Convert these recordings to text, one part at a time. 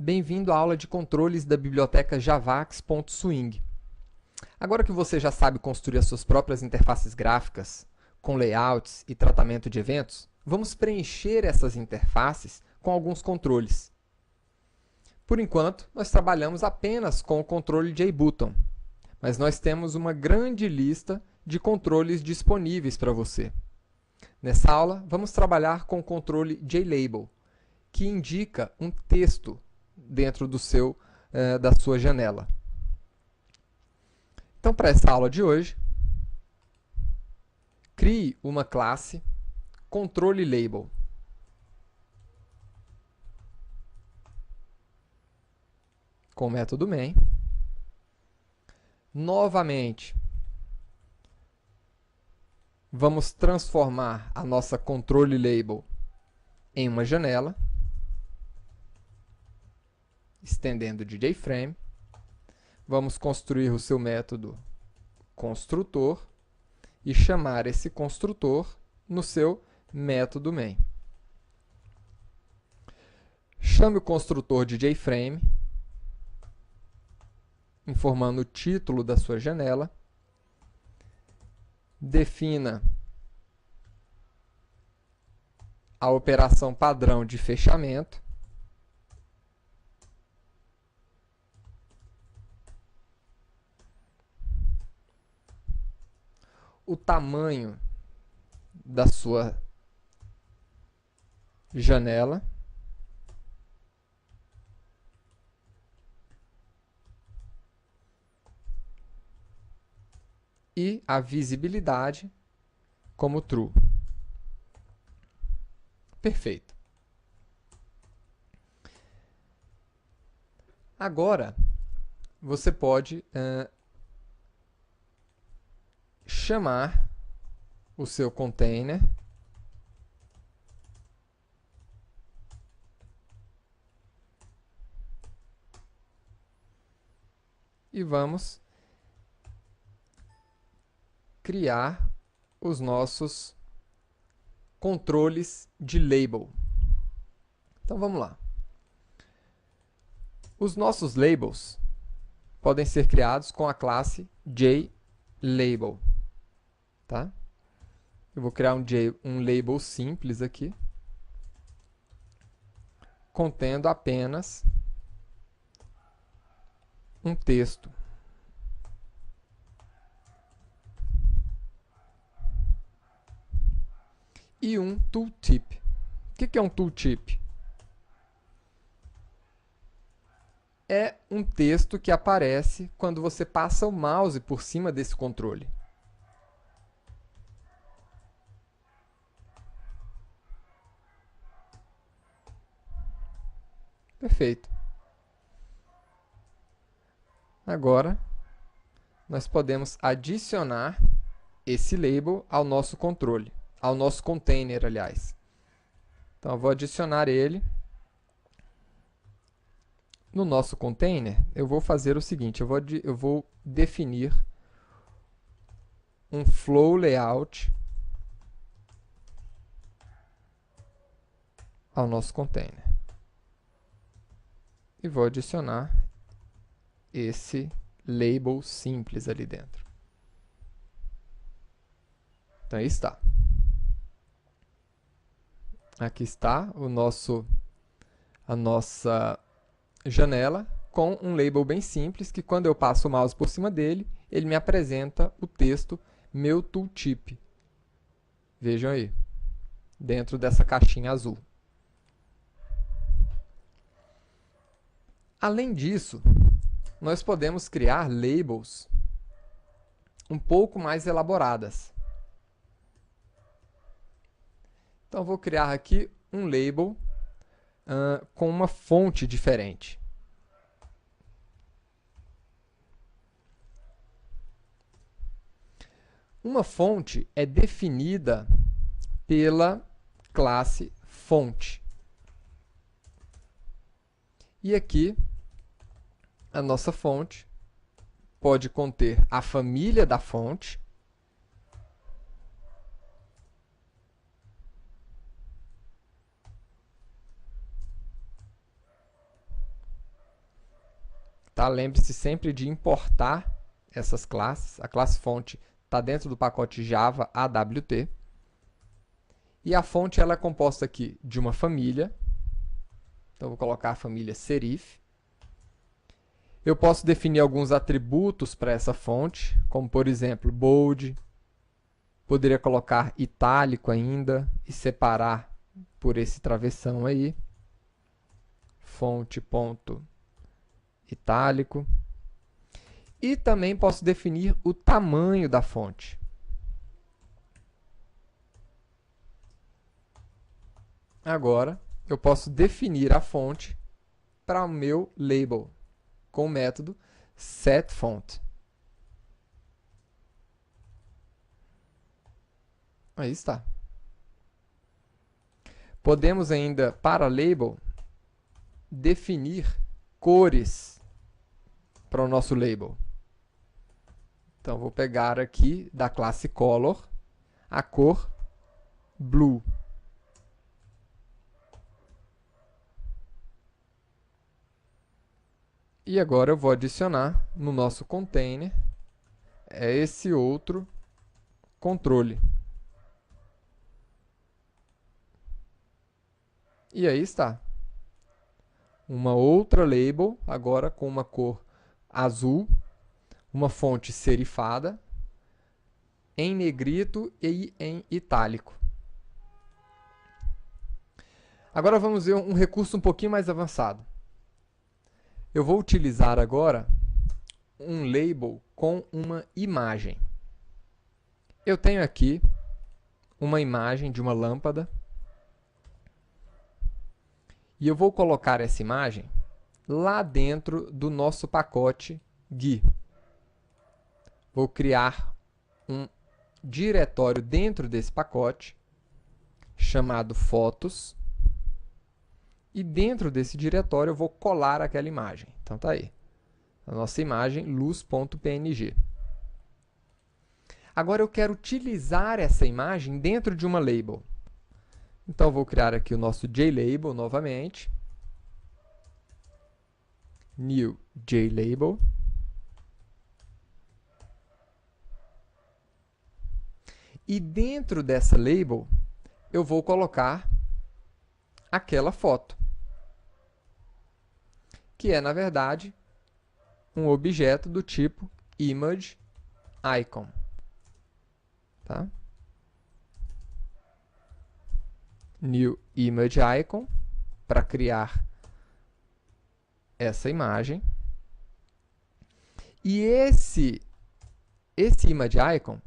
Bem-vindo à aula de controles da biblioteca javax.swing. Agora que você já sabe construir as suas próprias interfaces gráficas, com layouts e tratamento de eventos, vamos preencher essas interfaces com alguns controles. Por enquanto, nós trabalhamos apenas com o controle JButton, mas nós temos uma grande lista de controles disponíveis para você. Nessa aula, vamos trabalhar com o controle JLabel, que indica um texto dentro da sua janela. Então, para essa aula de hoje, crie uma classe controleLabel. Com o método main. Novamente, vamos transformar a nossa controleLabel em uma janela, estendendo de JFrame. Vamos construir o seu método construtor e chamar esse construtor no seu método main. Chame o construtor de JFrame, informando o título da sua janela. Defina a operação padrão de fechamento. O tamanho da sua janela. E a visibilidade como true. Perfeito. Agora, você pode chamar o seu container e vamos criar os nossos controles de label. Então vamos lá. Os nossos labels podem ser criados com a classe JLabel. Tá? Eu vou criar um label simples aqui, contendo apenas um texto. E um tooltip. O que é um tooltip? É um texto que aparece quando você passa o mouse por cima desse controle. Perfeito. Agora, nós podemos adicionar esse label ao nosso controle, ao nosso container, aliás. Então, eu vou adicionar ele. No nosso container, eu vou fazer o seguinte, eu vou definir um flow layout ao nosso container. E vou adicionar esse label simples ali dentro. Então, aí está. Aqui está a nossa janela com um label bem simples, que quando eu passo o mouse por cima dele, ele me apresenta o texto meu tooltip. Vejam aí, dentro dessa caixinha azul. Além disso, nós podemos criar labels um pouco mais elaboradas. Então, vou criar aqui um label com uma fonte diferente. Uma fonte é definida pela classe fonte. E aqui, a nossa fonte pode conter a família da fonte, tá? Lembre-se sempre de importar essas classes. A classe fonte está dentro do pacote Java AWT. E a fonte ela é composta aqui de uma família. Então, vou colocar a família serif. Eu posso definir alguns atributos para essa fonte, como, por exemplo, bold. Poderia colocar itálico ainda e separar por esse travessão aí. Fonte.itálico. E também posso definir o tamanho da fonte. Agora, eu posso definir a fonte para o meu label com o método setFont. Aí está. Podemos ainda, para label, definir cores para o nosso label. Então, vou pegar aqui da classe color a cor blue. E agora eu vou adicionar no nosso container esse outro controle. E aí está. Uma outra label, agora com uma cor azul, uma fonte serifada, em negrito e em itálico. Agora vamos ver um recurso um pouquinho mais avançado. Eu vou utilizar agora um label com uma imagem. Eu tenho aqui uma imagem de uma lâmpada. E eu vou colocar essa imagem lá dentro do nosso pacote GUI. Vou criar um diretório dentro desse pacote, chamado fotos. E dentro desse diretório eu vou colar aquela imagem. Então tá aí. A nossa imagem luz.png. Agora eu quero utilizar essa imagem dentro de uma label. Então eu vou criar aqui o nosso JLabel novamente. New JLabel. E dentro dessa label eu vou colocar aquela foto, que é, na verdade, um objeto do tipo ImageIcon. Tá? New ImageIcon, para criar essa imagem. E esse ImageIcon,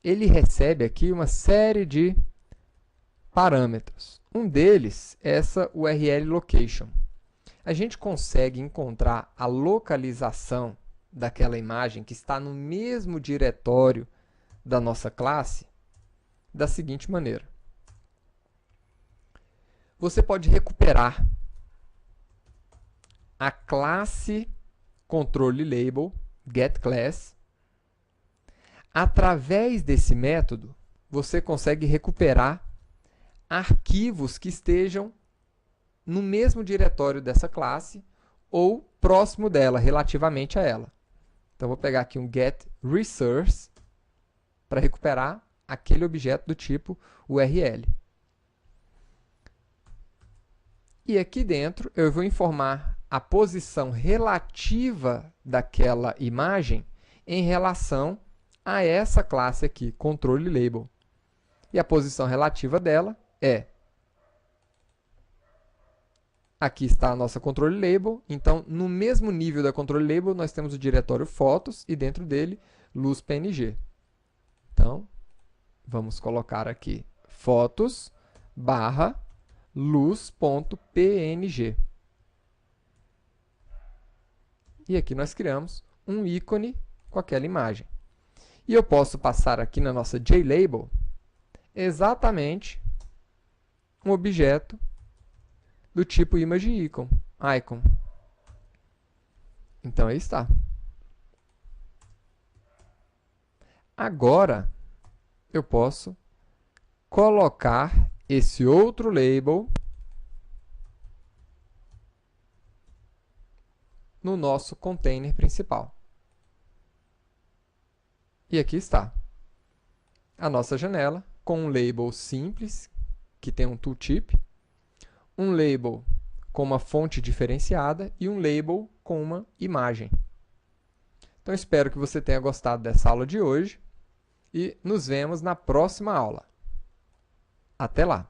ele recebe aqui uma série de parâmetros. Um deles é essa URL location. A gente consegue encontrar a localização daquela imagem que está no mesmo diretório da nossa classe da seguinte maneira. Você pode recuperar a classe controle label getClass. Através desse método, você consegue recuperar arquivos que estejam no mesmo diretório dessa classe ou próximo dela, relativamente a ela. Então, vou pegar aqui um getResource para recuperar aquele objeto do tipo URL. E aqui dentro, eu vou informar a posição relativa daquela imagem em relação a essa classe aqui, controle label. E a posição relativa dela é... Aqui está a nossa controle label. Então, no mesmo nível da controle label, nós temos o diretório fotos e dentro dele, luz.png. Então, vamos colocar aqui fotos barra luz.png. E aqui nós criamos um ícone com aquela imagem. E eu posso passar aqui na nossa JLabel exatamente um objeto do tipo ImageIcon. Então, aí está. Agora, eu posso colocar esse outro label no nosso container principal. E aqui está a nossa janela com um label simples, que tem um tooltip, um label com uma fonte diferenciada e um label com uma imagem. Então, espero que você tenha gostado dessa aula de hoje e nos vemos na próxima aula. Até lá!